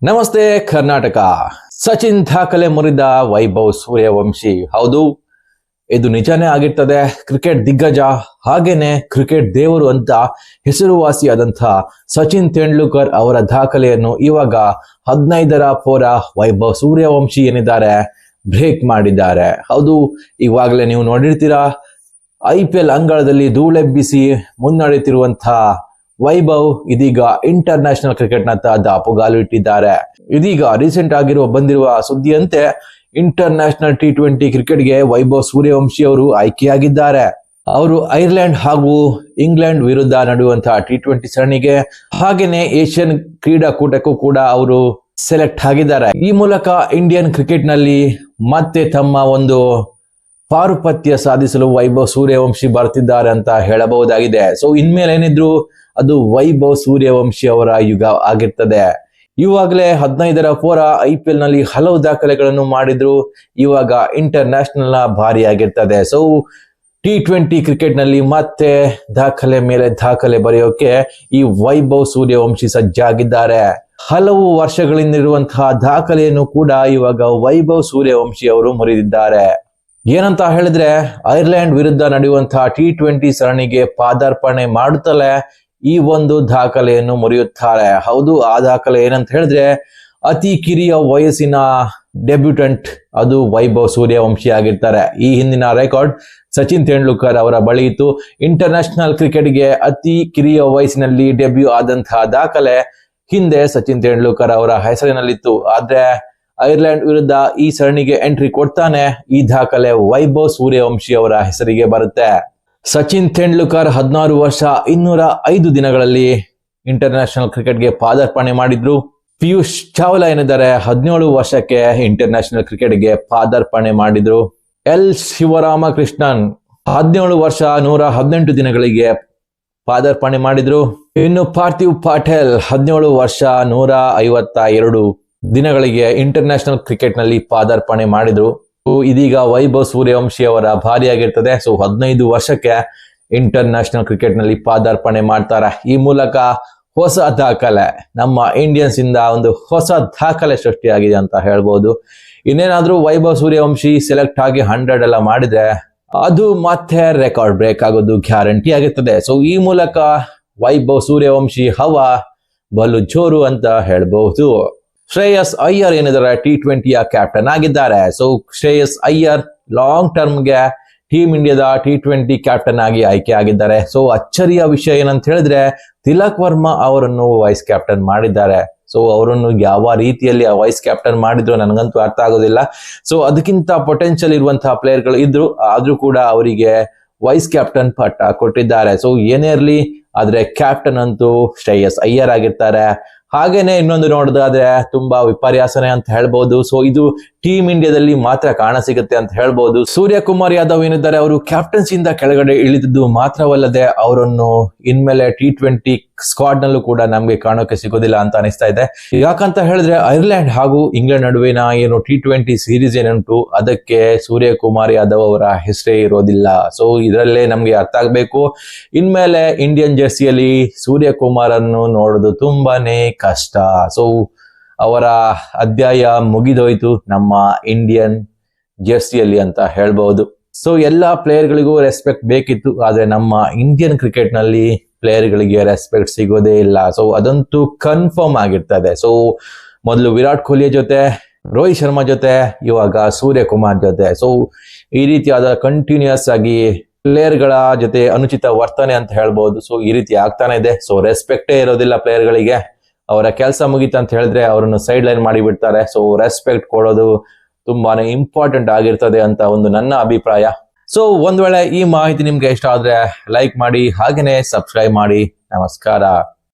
ನಮಸ್ತೆ ಕರ್ನಾಟಕ. ಸಚಿನ್ ದಾಖಲೆ ಮುರಿದ ವೈಭವ್ ಸೂರ್ಯವಂಶಿ. ಹೌದು, ಇದು ನಿಜಾನೇ ಆಗಿರ್ತದೆ. ಕ್ರಿಕೆಟ್ ದಿಗ್ಗಜ ಹಾಗೇನೆ ಕ್ರಿಕೆಟ್ ದೇವರು ಅಂತ ಹೆಸರುವಾಸಿಯಾದಂಥ ಸಚಿನ್ ತೆಂಡೂಲ್ಕರ್ ಅವರ ದಾಖಲೆಯನ್ನು ಇವಾಗ 15ರ ಪೌರ ವೈಭವ್ ಸೂರ್ಯವಂಶಿ ಏನಿದ್ದಾರೆ ಬ್ರೇಕ್ ಮಾಡಿದ್ದಾರೆ. ಹೌದು, ಇವಾಗಲೇ ನೀವು ನೋಡಿರ್ತೀರಾ, IPL ಅಂಗಳದಲ್ಲಿ ಧೂಳೆಬ್ಬಿಸಿ ಮುನ್ನಡೆಯುತ್ತಿರುವಂತಹ ವೈಭವ್ ಇದೀಗ ಇಂಟರ್ನ್ಯಾಷನಲ್ ಕ್ರಿಕೆಟ್ ನತ್ತ ದಾಪುಗಾಲು ಇಟ್ಟಿದ್ದಾರೆ. ಇದೀಗ ರೀಸೆಂಟ್ ಆಗಿರುವ ಬಂದಿರುವ ಸುದ್ದಿಯಂತೆ ಇಂಟರ್ನ್ಯಾಷನಲ್ T20 ಕ್ರಿಕೆಟ್ಗೆ ವೈಭವ್ ಸೂರ್ಯವಂಶಿ ಅವರು ಆಯ್ಕೆಯಾಗಿದ್ದಾರೆ. ಅವರು ಐರ್ಲೆಂಡ್ ಹಾಗೂ ಇಂಗ್ಲೆಂಡ್ ವಿರುದ್ಧ ನಡೆಯುವಂತಹ T20 ಸರಣಿಗೆ ಹಾಗೇನೆ ಏಷ್ಯನ್ ಕ್ರೀಡಾಕೂಟಕ್ಕೂ ಕೂಡ ಅವರು ಸೆಲೆಕ್ಟ್ ಆಗಿದ್ದಾರೆ. ಈ ಮೂಲಕ ಇಂಡಿಯನ್ ಕ್ರಿಕೆಟ್ ನಲ್ಲಿ ಮತ್ತೆ ತಮ್ಮ ಒಂದು ಪಾರುಪತ್ಯ ಸಾಧಿಸಲು ವೈಭವ್ ಸೂರ್ಯವಂಶಿ ಬರ್ತಿದ್ದಾರೆ ಅಂತ ಹೇಳಬಹುದಾಗಿದೆ. ಸೊ ಇನ್ಮೇಲೆ ಏನಿದ್ರು ಅದು ವೈಭವ್ ಸೂರ್ಯವಂಶಿ ಅವರ ಯುಗ ಆಗಿರ್ತದೆ. ಇವಾಗಲೇ 15ರ ಪೌರ IPL ನಲ್ಲಿ ಹಲವು ದಾಖಲೆಗಳನ್ನು ಮಾಡಿದ್ರು. ಇವಾಗ ಇಂಟರ್ನ್ಯಾಷನಲ್ ಭಾರಿ ಆಗಿರ್ತದೆ. ಸೊ T20 ಕ್ರಿಕೆಟ್ ನಲ್ಲಿ ಮತ್ತೆ ದಾಖಲೆ ಮೇಲೆ ದಾಖಲೆ ಬರೆಯೋಕೆ ಈ ವೈಭವ್ ಸೂರ್ಯವಂಶಿ ಸಜ್ಜಾಗಿದ್ದಾರೆ. ಹಲವು ವರ್ಷಗಳಿಂದಿರುವಂತಹ ದಾಖಲೆಯನ್ನು ಕೂಡ ಇವಾಗ ವೈಭವ್ ಸೂರ್ಯವಂಶಿ ಅವರು ಮುರಿದಿದ್ದಾರೆ. ಏನಂತ ಹೇಳಿದ್ರೆ, ಐರ್ಲೆಂಡ್ ವಿರುದ್ಧ ನಡೆಯುವಂತಹ T20 ಸರಣಿಗೆ ಪಾದಾರ್ಪಣೆ ಮಾಡುತ್ತಲೇ ಈ ಒಂದು ದಾಖಲೆಯನ್ನು ಮುರಿಯುತ್ತಾರೆ. ಹೌದು, ಆ ದಾಖಲೆ ಏನಂತ ಹೇಳಿದ್ರೆ, ಅತಿ ಕಿರಿಯ ವಯಸ್ಸಿನ ಡೆಬ್ಯೂಟೆಂಟ್ ಅದು ವೈಭವ್ ಸೂರ್ಯವಂಶಿ ಆಗಿರ್ತಾರೆ. ಈ ಹಿಂದಿನ ರೆಕಾರ್ಡ್ ಸಚಿನ್ ತೆಂಡೂಲ್ಕರ್ ಅವರ ಬಳಿ ಇತ್ತು. ಇಂಟರ್ನ್ಯಾಷನಲ್ ಕ್ರಿಕೆಟ್ಗೆ ಅತಿ ಕಿರಿಯ ವಯಸ್ಸಿನಲ್ಲಿ ಡೆಬ್ಯೂ ಆದಂತಹ ದಾಖಲೆ ಹಿಂದೆ ಸಚಿನ್ ತೆಂಡೂಲ್ಕರ್ ಅವರ ಹೆಸರಿನಲ್ಲಿತ್ತು. ಆದ್ರೆ ಐರ್ಲೆಂಡ್ ವಿರುದ್ಧ ಈ ಸರಣಿಗೆ ಎಂಟ್ರಿ ಕೊಡ್ತಾನೆ ಈ ದಾಖಲೆ ವೈಭವ್ ಸೂರ್ಯವಂಶಿ ಅವರ ಹೆಸರಿಗೆ ಬರುತ್ತೆ. ಸಚಿನ್ ತೆಂಡೂಲ್ಕರ್ 16 ವರ್ಷ 205 ದಿನಗಳಲ್ಲಿ ಇಂಟರ್ನ್ಯಾಷನಲ್ ಕ್ರಿಕೆಟ್ಗೆ ಪಾದಾರ್ಪಣೆ ಮಾಡಿದ್ರು. ಪಿಯೂಷ್ ಚಾವ್ಲಾ ಏನಿದ್ದಾರೆ 17 ವರ್ಷಕ್ಕೆ ಇಂಟರ್ನ್ಯಾಷನಲ್ ಕ್ರಿಕೆಟ್ಗೆ ಪಾದಾರ್ಪಣೆ ಮಾಡಿದ್ರು. ಎಲ್ ಶಿವರಾಮಕೃಷ್ಣನ್ 17 ವರ್ಷ 118 ದಿನಗಳಿಗೆ ಪಾದಾರ್ಪಣೆ ಮಾಡಿದ್ರು. ಇನ್ನು ಪಾರ್ಥಿವ್ ಪಟೇಲ್ 17 ವರ್ಷ 152 ದಿನಗಳಿಗೆ ಇಂಟರ್ನ್ಯಾಷನಲ್ ಕ್ರಿಕೆಟ್ ನಲ್ಲಿ ಪಾದಾರ್ಪಣೆ ಮಾಡಿದ್ರು. ಇದೀಗ ವೈಭವ್ ಸೂರ್ಯವಂಶಿ ಅವರ ಭಾರಿಯಾಗಿರ್ತದೆ. ಸೊ 15 ವರ್ಷಕ್ಕೆ ಇಂಟರ್ನ್ಯಾಷನಲ್ ಕ್ರಿಕೆಟ್ ನಲ್ಲಿ ಪಾದಾರ್ಪಣೆ ಮಾಡ್ತಾರೆ. ಈ ಮೂಲಕ ಹೊಸ ದಾಖಲೆ, ನಮ್ಮ ಇಂಡಿಯನ್ಸ್ ಇಂದ ಒಂದು ಹೊಸ ದಾಖಲೆ ಸೃಷ್ಟಿಯಾಗಿದೆ ಅಂತ ಹೇಳ್ಬೋದು. ಇನ್ನೇನಾದ್ರೂ ವೈಭವ್ ಸೂರ್ಯವಂಶಿ ಸೆಲೆಕ್ಟ್ ಆಗಿ 100 ಎಲ್ಲ ಮಾಡಿದ್ರೆ ಅದು ಮತ್ತೆ ರೆಕಾರ್ಡ್ ಬ್ರೇಕ್ ಆಗೋದು ಗ್ಯಾರಂಟಿ ಆಗಿರ್ತದೆ. ಸೊ ಈ ಮೂಲಕ ವೈಭವ್ ಸೂರ್ಯವಂಶಿ ಹವಾ ಬಲು ಜೋರು ಅಂತ ಹೇಳ್ಬಹುದು. ಶ್ರೇಯಸ್ ಅಯ್ಯರ್ ಏನಿದ್ದಾರೆ T20ಯ ಕ್ಯಾಪ್ಟನ್ ಆಗಿದ್ದಾರೆ. ಸೊ ಶ್ರೇಯಸ್ ಅಯ್ಯರ್ ಲಾಂಗ್ ಟರ್ಮ್ಗೆ ಟೀಮ್ ಇಂಡಿಯಾದ T20 ಕ್ಯಾಪ್ಟನ್ ಆಗಿ ಆಯ್ಕೆ ಆಗಿದ್ದಾರೆ. ಸೊ ಅಚ್ಚರಿಯ ವಿಷಯ ಏನಂತ ಹೇಳಿದ್ರೆ, ತಿಲಕ್ ವರ್ಮಾ ಅವರನ್ನು ವೈಸ್ ಕ್ಯಾಪ್ಟನ್ ಮಾಡಿದ್ದಾರೆ. ಸೊ ಅವರನ್ನು ಯಾವ ರೀತಿಯಲ್ಲಿ ವೈಸ್ ಕ್ಯಾಪ್ಟನ್ ಮಾಡಿದ್ರು ನನಗಂತೂ ಅರ್ಥ ಆಗೋದಿಲ್ಲ. ಸೊ ಅದಕ್ಕಿಂತ ಪೊಟೆನ್ಷಿಯಲ್ ಇರುವಂತಹ ಪ್ಲೇಯರ್ಗಳು ಇದ್ರು, ಆದ್ರೂ ಕೂಡ ಅವರಿಗೆ ವೈಸ್ ಕ್ಯಾಪ್ಟನ್ ಪಟ್ಟ ಕೊಟ್ಟಿದ್ದಾರೆ. ಸೊ ಏನೇ ಇರ್ಲಿ, ಆದ್ರೆ ಕ್ಯಾಪ್ಟನ್ ಅಂತೂ ಶ್ರೇಯಸ್ ಅಯ್ಯರ್ ಆಗಿರ್ತಾರೆ. ಹಾಗೇನೆ ಇನ್ನೊಂದು ನೋಡೋದಾದ್ರೆ ತುಂಬಾ ವಿಪರ್ಯಾಸನೆ ಅಂತ ಹೇಳ್ಬಹುದು. ಸೊ ಇದು ಟೀಮ್ ಇಂಡಿಯಾದಲ್ಲಿ ಮಾತ್ರ ಕಾಣ ಸಿಗುತ್ತೆ ಅಂತ ಹೇಳ್ಬಹುದು. ಸೂರ್ಯಕುಮಾರ್ ಯಾದವ್ ಏನಿದ್ದಾರೆ, ಅವರು ಕ್ಯಾಪ್ಟನ್ಸಿಯಿಂದ ಕೆಳಗಡೆ ಇಳಿದಿದ್ದು ಮಾತ್ರವಲ್ಲದೆ ಅವರನ್ನು ಇನ್ಮೇಲೆ T20 ಸ್ಕ್ವಾಡ್ ನಲ್ಲೂ ಕೂಡ ನಮ್ಗೆ ಕಾಣೋಕೆ ಸಿಗೋದಿಲ್ಲ ಅಂತ ಅನಿಸ್ತಾ ಇದೆ. ಯಾಕಂತ ಹೇಳಿದ್ರೆ, ಐರ್ಲೆಂಡ್ ಹಾಗೂ ಇಂಗ್ಲೆಂಡ್ ನಡುವಿನ ಏನು T20 ಸೀರೀಸ್ ಏನುಂಟು ಅದಕ್ಕೆ ಸೂರ್ಯಕುಮಾರ್ ಯಾದವ್ ಅವರ ಹೆಸರೇ ಇರೋದಿಲ್ಲ. ಸೊ ಇದರಲ್ಲೇ ನಮ್ಗೆ ಅರ್ಥ ಆಗ್ಬೇಕು, ಇನ್ಮೇಲೆ ಇಂಡಿಯನ್ ಜೆರ್ಸಿಯಲ್ಲಿ ಸೂರ್ಯಕುಮಾರ್ ಅನ್ನು ನೋಡೋದು ತುಂಬಾನೇ ಕಷ್ಟ. ಸೊ ಅವರ ಅಧ್ಯಾಯ ಮುಗಿದೋಯ್ತು ನಮ್ಮ ಇಂಡಿಯನ್ ಜೆರ್ಸಿಯಲ್ಲಿ ಅಂತ ಹೇಳ್ಬಹುದು. ಸೊ ಎಲ್ಲಾ ಪ್ಲೇಯರ್ಗಳಿಗೂ ರೆಸ್ಪೆಕ್ಟ್ ಬೇಕಿತ್ತು, ಆದ್ರೆ ನಮ್ಮ ಇಂಡಿಯನ್ ಕ್ರಿಕೆಟ್ ನಲ್ಲಿ ಪ್ಲೇಯರ್ಗಳಿಗೆ ರೆಸ್ಪೆಕ್ಟ್ ಸಿಗೋದೇ ಇಲ್ಲ. ಸೊ ಅದಂತೂ ಕನ್ಫರ್ಮ್ ಆಗಿರ್ತದೆ. ಸೊ ಮೊದಲು ವಿರಾಟ್ ಕೊಹ್ಲಿ ಜೊತೆ, ರೋಹಿತ್ ಶರ್ಮಾ ಜೊತೆ, ಇವಾಗ ಸೂರ್ಯಕುಮಾರ್ ಜೊತೆ. ಸೊ ಈ ರೀತಿಯಾದ ಕಂಟಿನ್ಯೂಸ್ ಆಗಿ ಪ್ಲೇಯರ್ಗಳ ಜೊತೆ ಅನುಚಿತ ವರ್ತನೆ ಅಂತ ಹೇಳ್ಬಹುದು. ಸೊ ಈ ರೀತಿ ಆಗ್ತಾನೆ ಇದೆ. ಸೊ ರೆಸ್ಪೆಕ್ಟೇ ಇರೋದಿಲ್ಲ ಪ್ಲೇಯರ್ಗಳಿಗೆ. ಅವರ ಕೆಲಸ ಮುಗೀತು ಅಂತ ಹೇಳಿದ್ರೆ ಅವರನ್ನು ಸೈಡ್ ಲೈನ್ ಮಾಡಿ ಬಿಡ್ತಾರೆ. ಸೊ ರೆಸ್ಪೆಕ್ಟ್ ಕೊಡೋದು ತುಂಬಾನೇ ಇಂಪಾರ್ಟೆಂಟ್ ಆಗಿರ್ತದೆ ಅಂತ ಒಂದು ನನ್ನ ಅಭಿಪ್ರಾಯ. ಸೊ ಒಂದ್ ವೇಳೆ ಈ ಮಾಹಿತಿ ನಿಮ್ಗೆ ಇಷ್ಟ ಆದ್ರೆ ಲೈಕ್ ಮಾಡಿ, ಹಾಗೇನೆ ಸಬ್ಸ್ಕ್ರೈಬ್ ಮಾಡಿ. ನಮಸ್ಕಾರ.